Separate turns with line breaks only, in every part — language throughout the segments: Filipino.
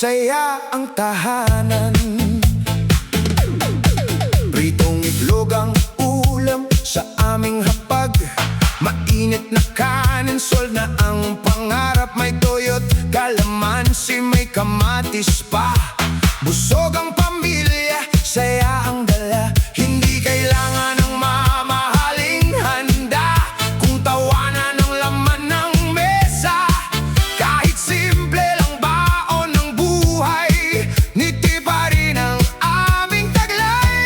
masaya ang tahanan. Pritong itlog ang ulam sa aming hapag. Mainit na kanin, sol na ang pangarap. May toyo't kalamansi, may kamatis pa. Busog ang pamilya, saya ang dala. Hindi kailangan ng mamahaling handa kung tawanan ang laman ng mesa. Kahit simple lang baon ng buhay, ngiti pa rin ang aming taglay.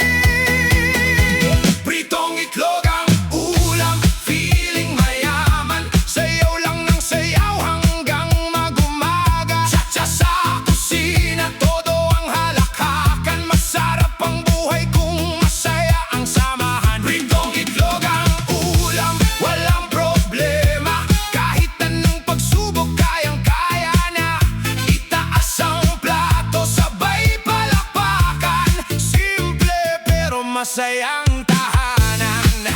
Pritong itlog ang ulam, feeling mayaman. Sayaw lang ng sayaw hanggang mag-umaga. Cha-cha sa kusina, todo ang halakakan. Masarap ang buhay kung masaya ang samahan. Pritong itlog ang ulam, walang problema. Kahit anong pagsubok, kayang-kaya na. Itaas ang plato, sabay palakpakan. Simple pero masayang tahanan.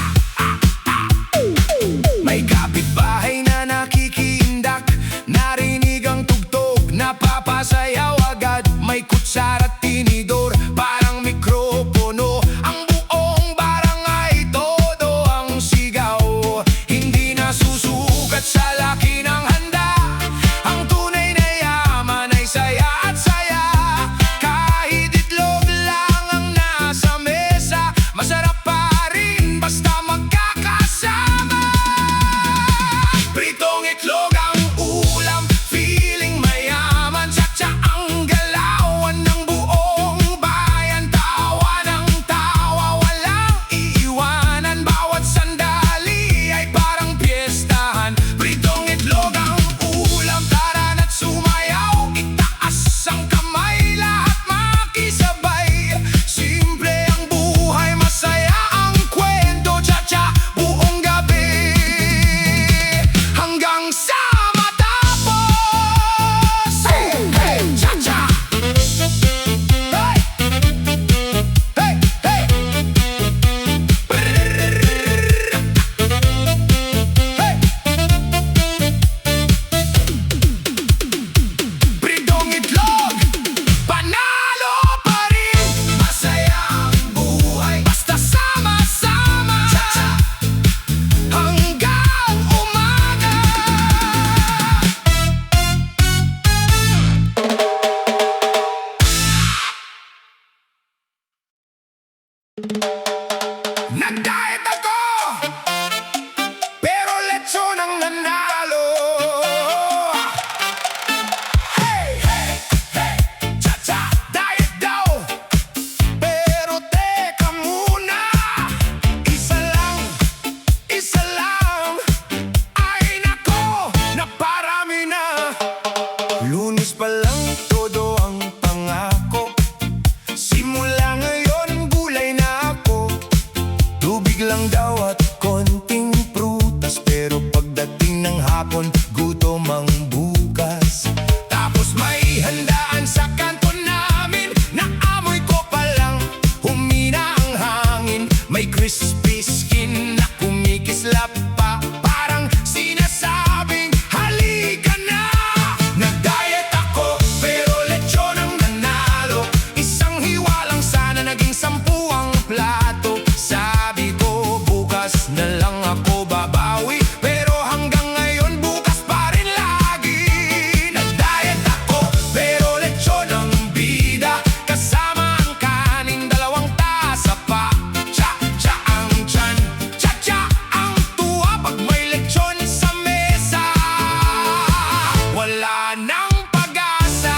May kapitbahay na nakikiindak, narinig ang tugtog, napapasayaw agad. May kutsara at tinidor, parang mikropono. Ang buong barangay, todo ang sigaw. Hindi na susukat sa laki ng handa. Ang tunay na yaman ay saya at saya. Kahit itlog lang ang nasa mesa, masarap pa rin basta magkakasama. Pritong itlog ang ulam, feeling mayaman. Cha-cha ang galawan ng buong bayan. Tawa ng tawa, walang iiwanan. Bawat sandali ay parang piyestahan. Pritong itlog ang ulam, tara na't sumayaw. Itaas ang kamay, lahat makisabay. Simple ang buhay, masaya ang kwento. Cha-cha buong gabi hanggang sa matapos. Hey, hey, cha-cha. Hey, hey, hey. Brrrr. Hey. Pritong itlog, panalo pa rin. Masaya ang buhay, basta sama-sama. Cha-cha hanggang umaga. Nag-diet ako, pero lechon ang nanalo. Hey, hey, hey, cha-cha, diet daw. Pero teka muna, isa lang. Ay nako, naparami na. Lunes pa lang, todo ang pangako. Simula ngayon, gulay na ako. Tubig lang daw at konting prutas, pero pagdating ng hapon, gutom ang bukas. Tapos may handaan sa kanto namin, naamoy ko pa lang, humina ang hangin. May crispy skin na kumikislap pa, parang sinasabing halika na. Nag-diet ako, pero lechon ang nanalo. Isang hiwa lang sana, naging 10 ang plato. Sabi ko bukas na lang ako babawi, pero hanggang ngayon bukas pa rin lagi. Nag-diet ako, pero lechon ang bida. Kasama ang kanin, 2 tasa pa. Cha-cha ang tiyan, cha-cha ang tuwa. Pag may lechon sa mesa, wala nang pag-asa.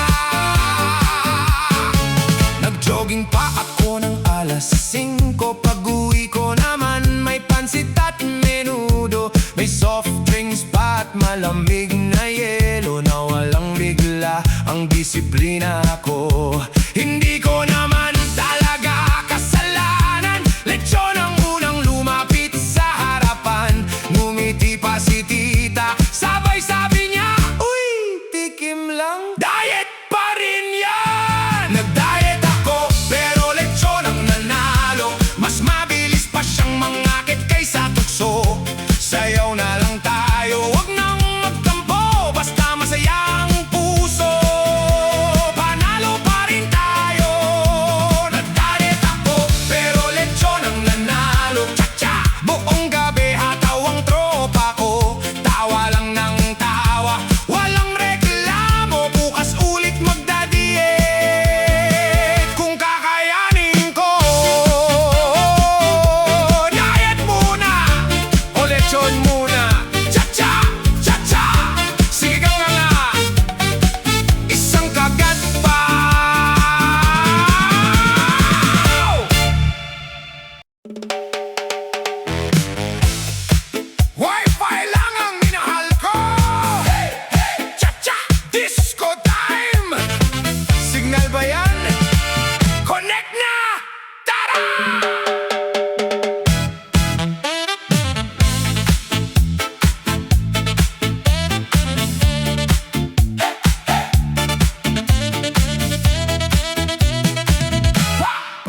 Nag-jogging pa ako ng alas 5. Pag-uwi ko naman, may pansit at menudo. May soft drinks pa at malamig na yelo. Na walang bigla ang disiplina ko. Hindi ko naman talaga kasalanan. Lechon ang unang lumapit sa harapan. Ngumiti pa si tita, sabay sabi niya, uy, tikim lang. Diet pa rin yan. Nag-diet ako, pero lechon ang nanalo. Mas mabilis pa siyang mangakit kaysa tukso. Sayaw na lang tayo, wag nang magtampo. Basta masaya ang puso. Paano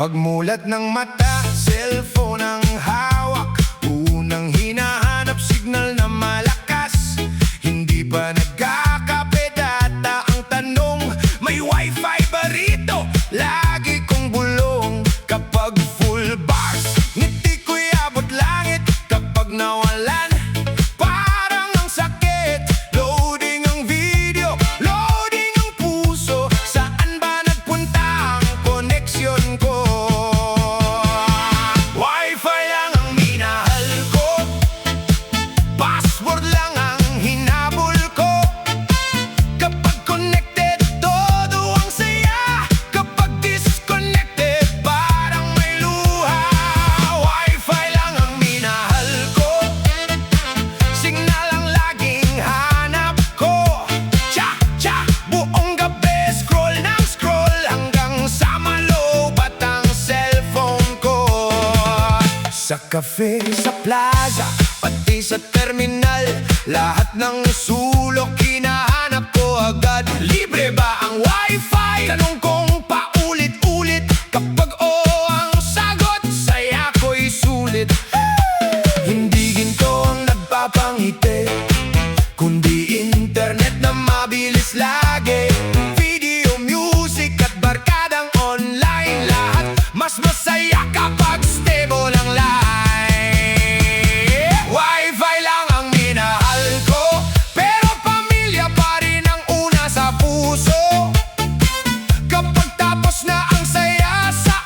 Pagmulat ng mata, cellphone ang hawak. Unang hinahanap, signal na malakas. Hindi pa nagkakape data ang tanong, may wifi ba rito? Lagi kong bulong kapag full bars. Ngiti ko'y abot langit kapag nawalan. Parang ang sakit, loading ang video, loading ang puso. Saan ba nagpunta ang koneksyon ko? Wifi lang ang minahal ko, password lang ang hinabol ko. Kapag connected, todo ang saya. Kapag disconnected, parang may luha. Wifi lang ang minahal ko, signal ang laging hanap ko. Tsak, buong gabi, scroll ng scroll hanggang sa malobat ang cellphone ko. Sa cafe, sa plaza, pati sa terminal, lahat ng sulok hinahanap ko agad. Libre ba ang wifi? Tanong kong paulit-ulit. Kapag oo ang sagot, saya ko'y sulit. Hindi ginto ang nagpapangiti, kundi internet na mabilis lagi. Video, music at barkadang online, lahat mas masaya kapag stable ang line. Wifi lang ang minahal ko, pero pamilya pa rin ang una sa puso. Kapag tapos na ang saya sa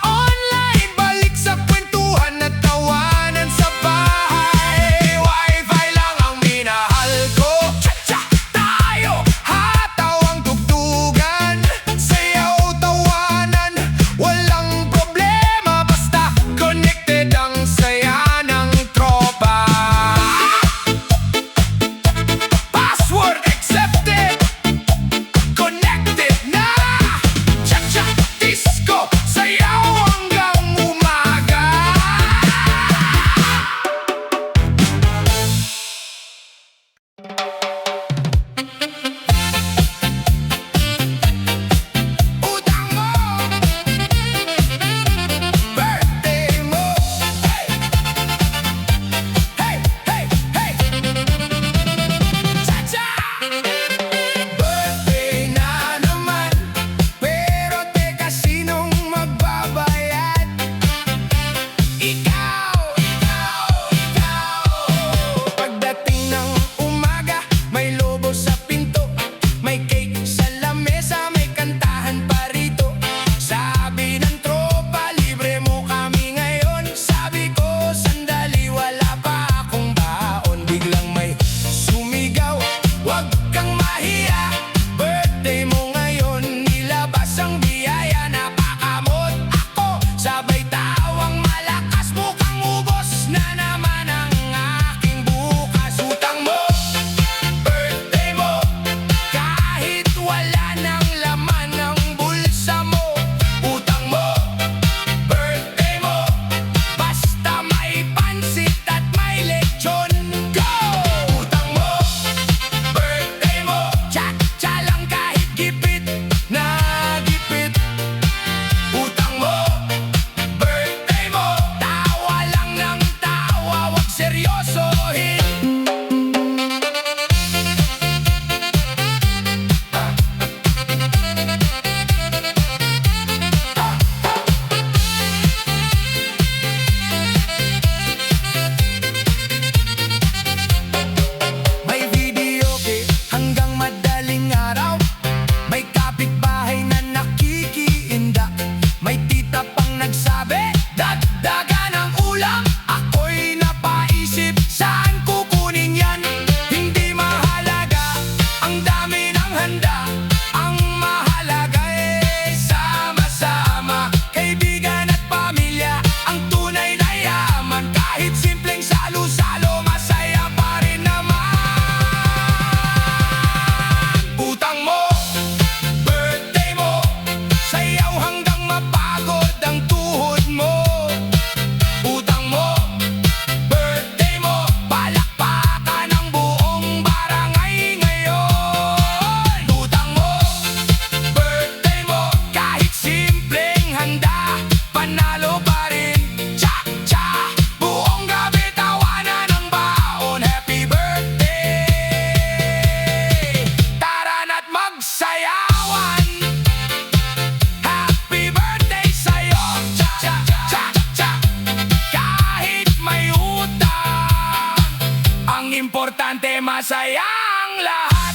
importante, masaya ang lahat.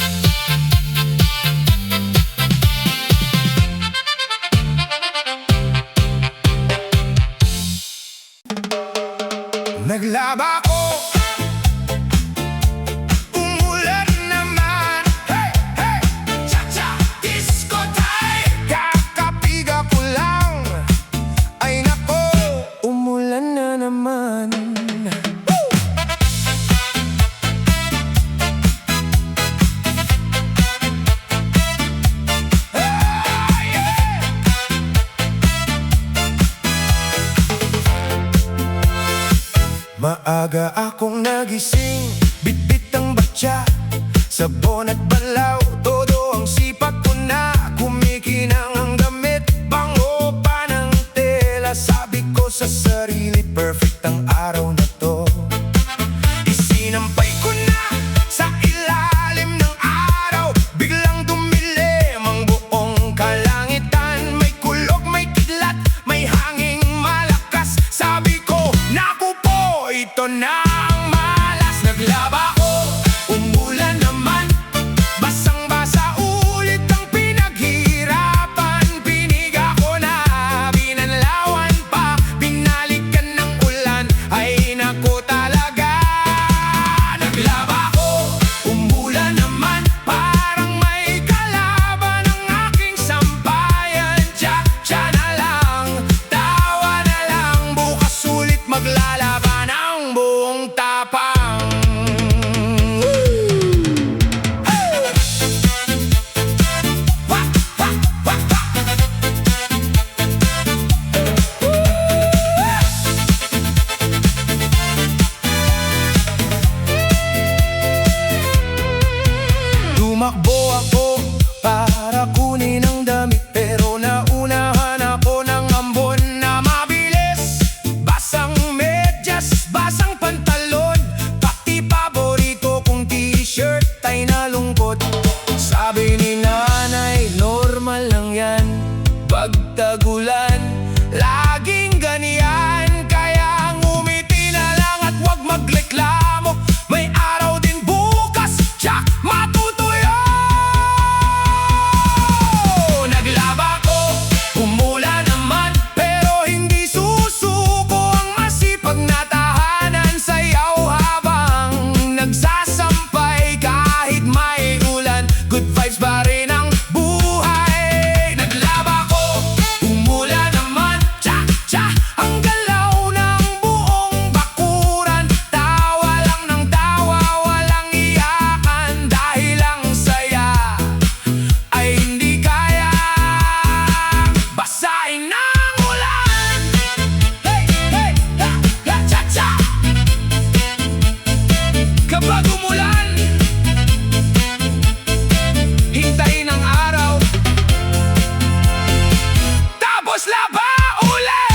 Naglaba ko, umulan naman. Hey, hey, cha-cha, disco time. Kakapiga ko lang, ay nako, umulan na naman. Woo! Ah, yeah! Maaga akong nagising, bitbit ang batya, sabon at balaw, todo ang sipat ko na. Kumikinang ang damit, bango pa ng tela. Sabi ko sa sarili, perfect ang araw na to. Isinampay ko na sa ilalim ng araw, biglang dumilim ang buong kalangitan. May kulog, may kidlat, may hanging malakas. Sabi ko, naku po, ito na ang malas. Naglaba ko, umulan naman, basang-basa ulit ang pinaghirapan. Piniga ko na, binanlawan pa, binalikan ng ulan, ay naku talaga. Naglaba ko, umulan naman, parang may kalaban ang aking sampayan. Tsa-tsa na lang, tawa na lang, bukas ulit maglalaban ang buong tapang. Hey! Wah, wah, wah, wah. Tumakbo ako para kunin ang damit, pero naunahan ako ng ambon na mabilis. Basang medyas, basang pantalon, pati paborito kong t-shirt ay nalungkot. Sabi ni nanay, normal lang yan, pagtagulan, laging ganyan. Kaya ngumiti na lang at wag magreklamo, may araw din bukas, tsak matutuyo. Naglaba ko, umulan naman, pero hindi susuko ang masipag na tahanan. Sayaw habang nagsasampay, kahit may ulan, good vibes pa rin ang buhay. Naglaba ko, umulan naman, tsa-tsa, ang galaw ng buong bakuran. Tawa lang ng tawa, walang iyakan, dahil ang saya ay hindi kaya basahin ng ulan. Hey, hey, ha, ha, cha-cha. Kapag umulan, hintayin ang araw, tapos laba ulit.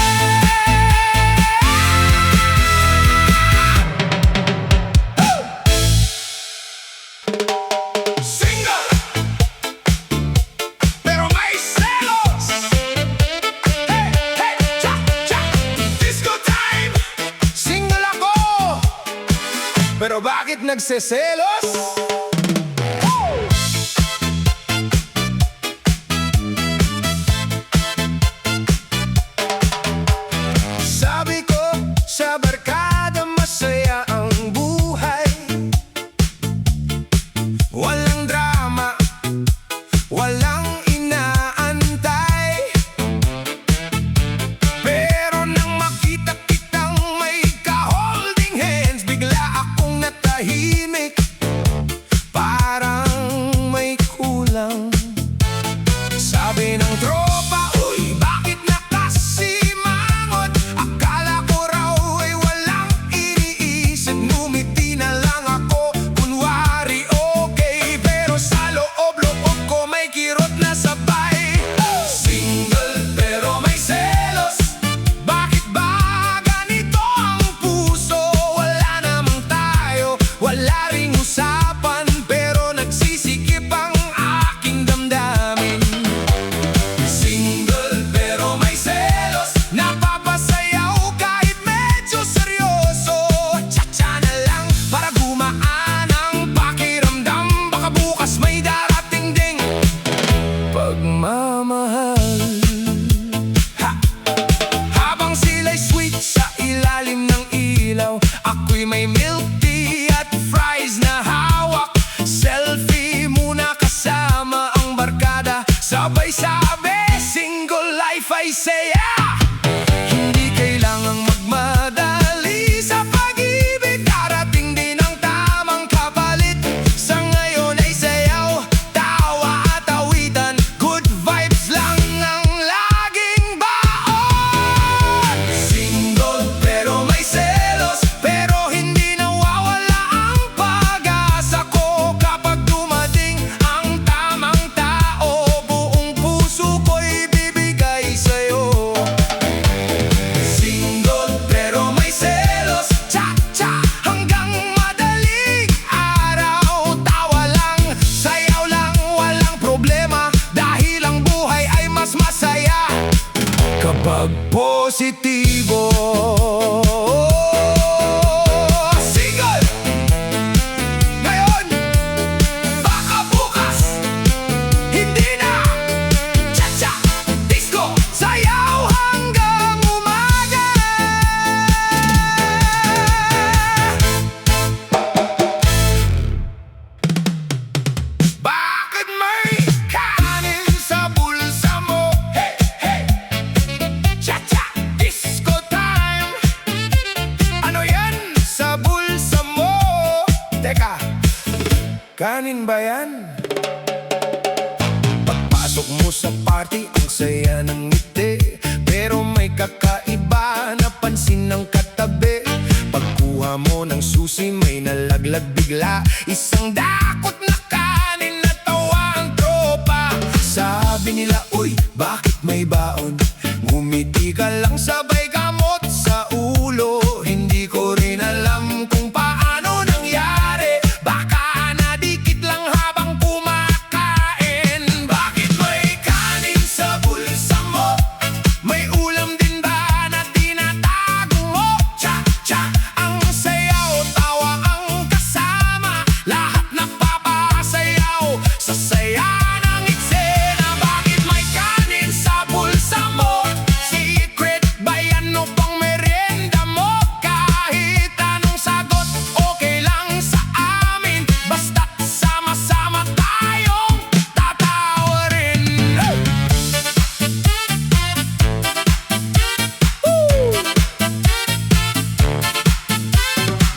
Woo! Single, pero may selos. Hey, hey, cha, cha, disco time. Single ako, pero bakit nagseselos? Sabi ko, sa barkada masaya ang buhay. Walang drama, walang inaantay. Pero nang makita kitang may ka-holding hands, bigla akong natahimik. ako'y may milk tea at fries na hawak. Selfie muna kasama ang barkada, sabay-sabay, single life ay saya. Hindi kailangang magmadali sa pag-ibig, darating din ang tamang kapalit. Sa ngayon ay sayaw, tawa at awitan, good vibes lang ang laging baon. Single pero may selos, pero hindi nawawala ang pag-asa ko kapag dumating ang tamang tao. Buong puso ko'y bibigay sa'yo. Single pero may selos, cha-cha hanggang madaling araw. Tawa lang, sayaw lang, walang problema, dahil ang buhay ay mas masaya kapag positibo. Single ngayon, baka bukas hindi na. Cha-cha, disco, sayaw hanggang umaga. Bakit may kanin sa bulsa mo? Hey, hey! Cha-cha, disco time! Ano yan sa bulsa mo? Teka, kanin ba yan? Pagpasok mo sa party, ang saya ng ngiti, pero may kakaiba, napansin ng katabi. Pagkuha mo ng susi, may nalaglag bigla, isang dakot na kanin na tawa ang tropa. Sabi nila, uy, bakit may baon? Ngumiti ka lang, sabay gamot sa ulo. Hindi ko rin alam kung paano nangyari, baka nadikit lang habang kumakain. Bakit may kanin sa bulsa mo? May ulam din ba na tinatago mo? Cha-cha, ang sayaw, tawa ang kasama, lahat napapasayaw sa saya ng eksena. Bakit may kanin sa bulsa mo? Secret ba yan o pang merienda mo? Kahit anong sagot, okay lang sa amin, basta't sama-sama tayong tatawa rin.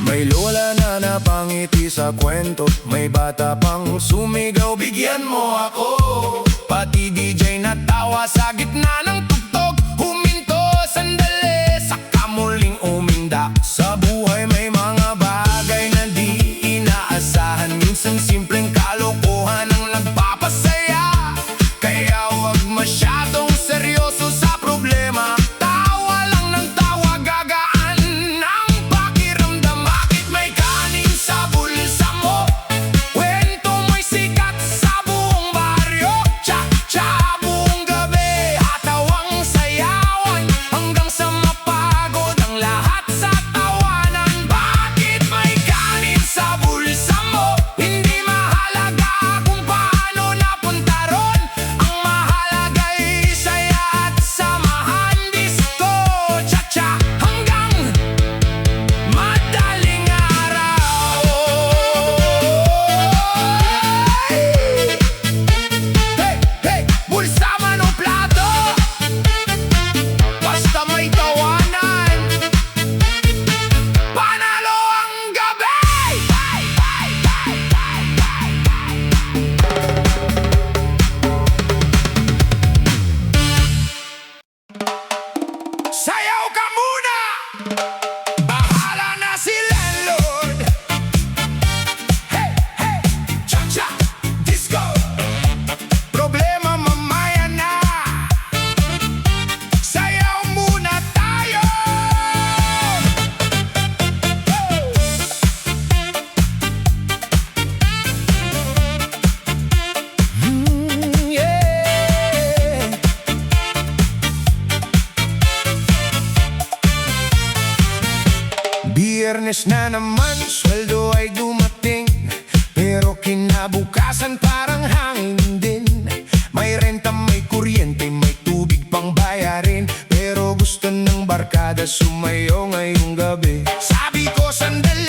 May lola na napangiti sa kwento, may bata pang sumigaw, bigyan mo ako. Pati DJ na tawa sa gitna ng tugtog, huminto sandali, saka muling uminda. Sa buhay may mga bagay na di inaasahan, minsan simpleng kalokohan ang nagpapasaya. Kaya wag masyadong seryoso sa problema, tawa lang ng tawa, gagaan ang pakiramdam. Bakit may kanin sa bulsa mo? Kwento mo'y sikat sa buong baryo. Cha-cha, buong gabi, hatawang sayawan, hanggang sa mapagod ang lahat sa tawanan. Bakit may kanin sa bulsa mo? Hindi mahalaga kung paano napunta ron, ang mahalaga'y saya at samahan. Disco, cha-cha hanggang madaling araw. Hey, hey, bulsa man o plato, basta may tawanan, panalo ang gabi. Sayaw ka muna, bahala na si landlord. Hey, hey, cha-cha, disco, problema mamaya na, sayaw muna tayo. Yeah. Biyernes na naman, sweldo ay dumating, pero kinabukasan parang hangin din. May renta, may kuryente, may tubig pang bayarin, pero gusto ng barkada sumayo ngayong gabi. Sabi ko sandali,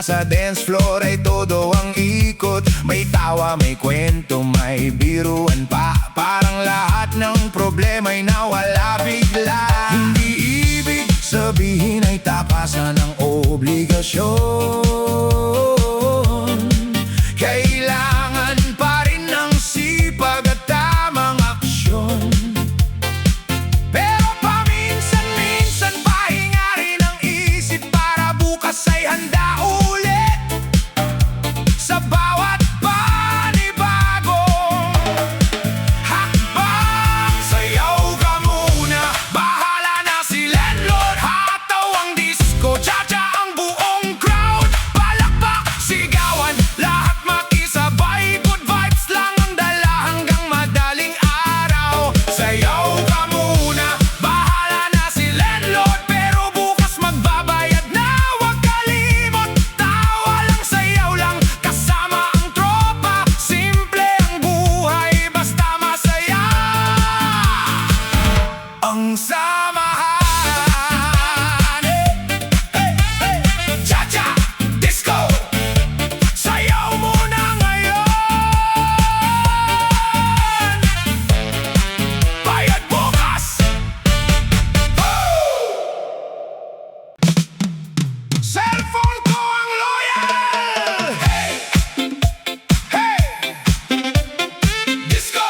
nasa dance floor ay todo ang ikot. May tawa, may kwento, may biruan pa. Parang lahat ng problema'y nawala bigla. Hindi ibig sabihin ay tapasan ng obligasyon. Kailangan pa rin ng sipag at tamang aksyon. Pero paminsan-minsan pahinga rin ang isip para bukas ay handa ulit. Sa bawat panibagong hakbang, sayaw ka muna. Bahala na si landlord, hataw ang disco, cha-cha ang buong crowd. Palakpak, sigawan, lahat makisabay. Good vibes lang ang dala hanggang madaling araw. Sayaw ka muna, bahala na si landlord, pero bukas magbabayad na. Huwag kalimot, tawa lang, sayaw lang, kasama ang tropa. Simple ang buhay, basta masaya ang samahan. Hey, hey, hey. Cha-cha, disco, sayaw muna ngayon. Bayad bukas. Cellphone ko ang loyal. Hey, hey. Disco,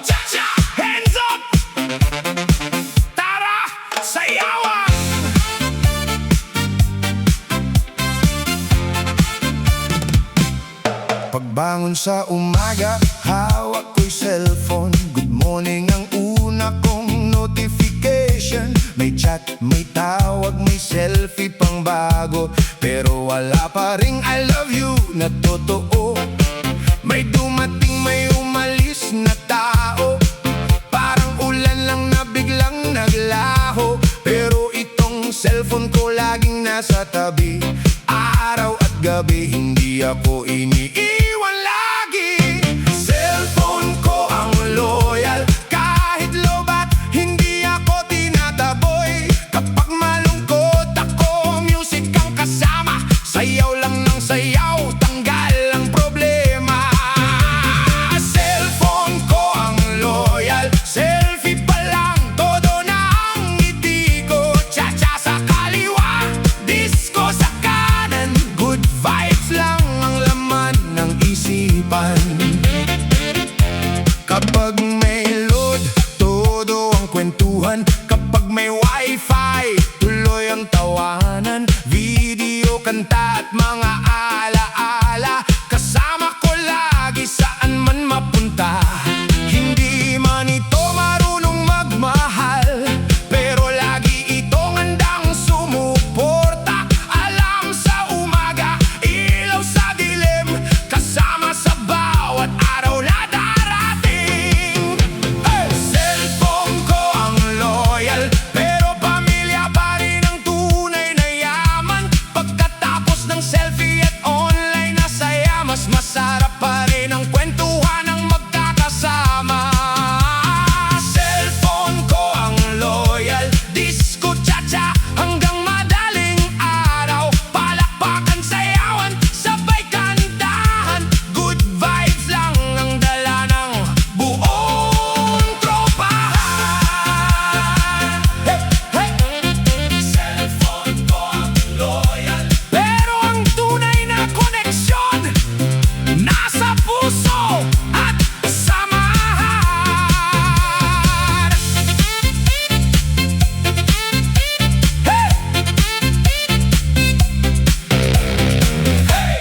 cha-cha, hands up. Tara, sayawan. Pagbangon sa umaga, hawak ko'y cellphone. Good morning ang una kong notification. May chat, may tawag, may selfie pang bago. Pero wala pa ring I love you na totoo. May dumating, may umalis na tao. Parang ulan lang na biglang naglaho. Pero itong cellphone ko laging nasa tabi. Araw at gabi, hindi ako iniiwan lagi. Cellphone ko ang loyal, kahit lobat, hindi ako tinataboy. Kapag malungkot ako, music ang kasama. Sayaw lang ng sayaw, tanggal ang problema. Cellphone ko ang loyal, selfie pa lang, todo na ang ngiti ko. Cha-cha sa kaliwa, disco sa kanan. Good vibes lang ang laman ng isipan. Kapag may load, todo ang kwentuhan. Kapag may wifi, tuloy ang tawanan. Video, kanta at mga alaala, kasama ko lagi saan man mapunta. Hindi man ito marunong magmahal, pero lagi itong handang sumuporta. Alam sa umaga, ilaw sa dilim, kasama sa bawat araw na darating. Hey! Cellphone ko ang loyal, pero pamilya pa rin ang tunay na yaman. Pagkatapos ng selfie at online na saya, mas masarap pa rin ang kwentuhan ng magkakasama. Cellphone ko ang loyal, disco, cha-cha hanggang madaling araw. Palakpakan, sayawan, sabay kantahan. Good vibes lang ang dala ng buong tropahan. Hey, hey. Cellphone ko ang loyal, pero ang tunay na koneksyon nasa puso at samahan. Hey! Hey!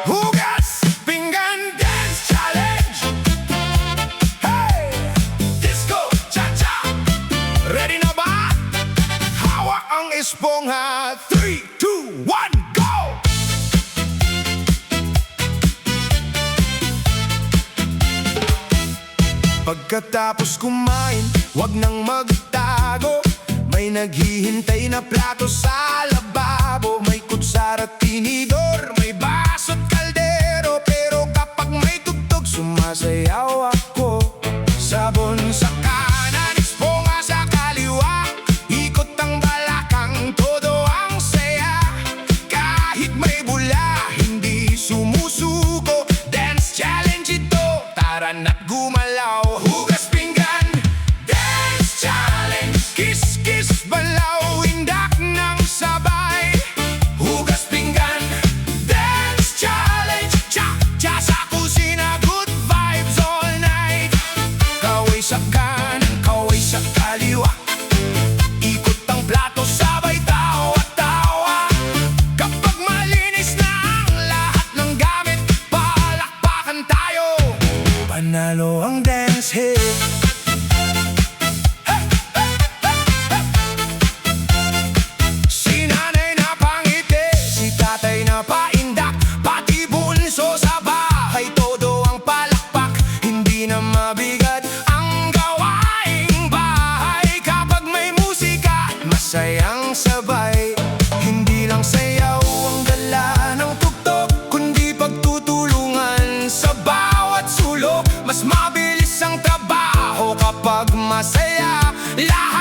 Hugas Pinggan Dance Challenge. Hey! Disco, cha-cha, ready na ba? Hawak ang esponja. 3, 2, 1, go! Pagkatapos kumain, wag nang magtago. May naghihintay na plato sa lababo. May kutsara at tinidor, may baso at kaldero. Pero kapag may tugtog, sumasayaw ako. Baliktaran at gumalaw. Hugas pinggan, dance challenge. Kiss, kiss, balaw, indak ng sabay. Hugas pinggan, dance challenge. Cha, cha sa kusina, good vibes all night. Kaway sa kanan, kaway sa kaliwa. Ikot ang plato, sabay tawa, tawa. Kapag malinis na ang lahat ng gamit, palakpakan tayo. Panalo ang dance hit. Si nanay na pangiti, si tatay na paindak, pati bunso sa bahay, todo ang palakpak. Hindi na mabigat ang gawaing bahay kapag may musika at masayang sabay. Hindi lang sayaw ang dala ng tugtog, kundi pagtutulungan sa bawat sulok. Mas mabilis ang trabaho kapag masaya lahat.